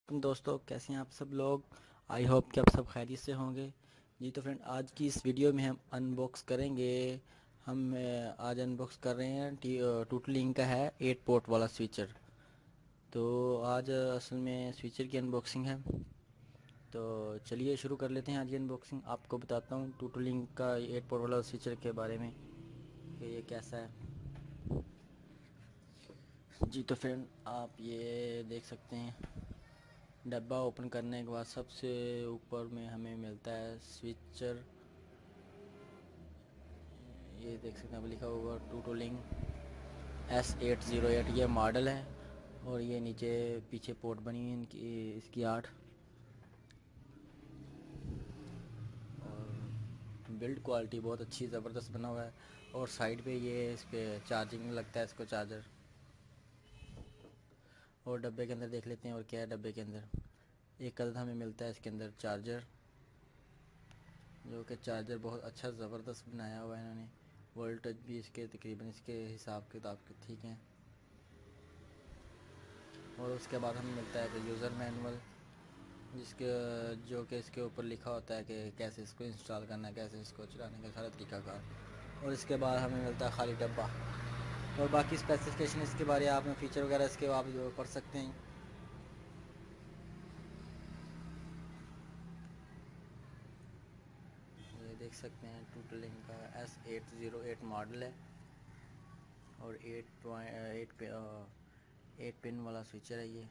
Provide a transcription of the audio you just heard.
دوستوں، کیسے ہیں آپ سب لوگ؟ آئی ہوپ کہ آپ سب خیریت سے ہوں گے۔ جی تو فرینڈ، آج کی اس ویڈیو میں ہم انباکس کریں گے۔ ہم آج انباکس کر رہے ہیں ٹوٹل لنک کا ہے 8 پورٹ والا سوئچر۔ تو آج اصل میں سوئچر کی انباکسنگ ہے، تو چلیے شروع کر لیتے ہیں آج کی انباکسنگ۔ آپ کو بتاتا ہوں ٹوٹل لنک کا 8 پورٹ والا سوئچر کے بارے میں کہ یہ کیسا ہے۔ جی تو فرینڈ، آپ یہ دیکھ سکتے ہیں ڈبہ اوپن کرنے کے بعد سب سے اوپر میں ہمیں ملتا ہے سوئچر۔ یہ دیکھ سکتے ہیں، اب لکھا ہوگا ٹوٹل لنک S808، یہ ماڈل ہے، اور یہ نیچے پیچھے پورٹ بنی ہوئی ہیں اس کی 8۔ اور بلڈ کوالٹی بہت اچھی زبردست بنا ہوا ہے، اور سائڈ پہ یہ اس پہ چارجنگ لگتا ہے، اس کو چارجر۔ اور ڈبے کے اندر دیکھ لیتے ہیں اور کیا ہے ڈبے کے اندر۔ ایک عدد ہمیں ملتا ہے اس کے اندر چارجر، جو کہ چارجر بہت اچھا زبردست بنایا ہوا ہے انہوں نے۔ وولٹیج بھی اس کے تقریباً اس کے حساب کتاب کے ٹھیک ہیں۔ اور اس کے بعد ہمیں ملتا ہے یوزر مینول، جو کہ اس کے اوپر لکھا ہوتا ہے کہ کیسے اس کو انسٹال کرنا ہے، کیسے اس کو چلانے کا سارا طریقہ کار۔ اور اس کے بعد ہمیں ملتا ہے خالی ڈبہ، اور باقی اسپیسیفکیشن اس کے بارے آپ میں فیچر وغیرہ اس کے آپ جو پڑھ سکتے ہیں۔ یہ دیکھ سکتے ہیں ٹوٹل لنک کا S808 ماڈل ہے، اور 8 پن والا سوئچر ہے یہ۔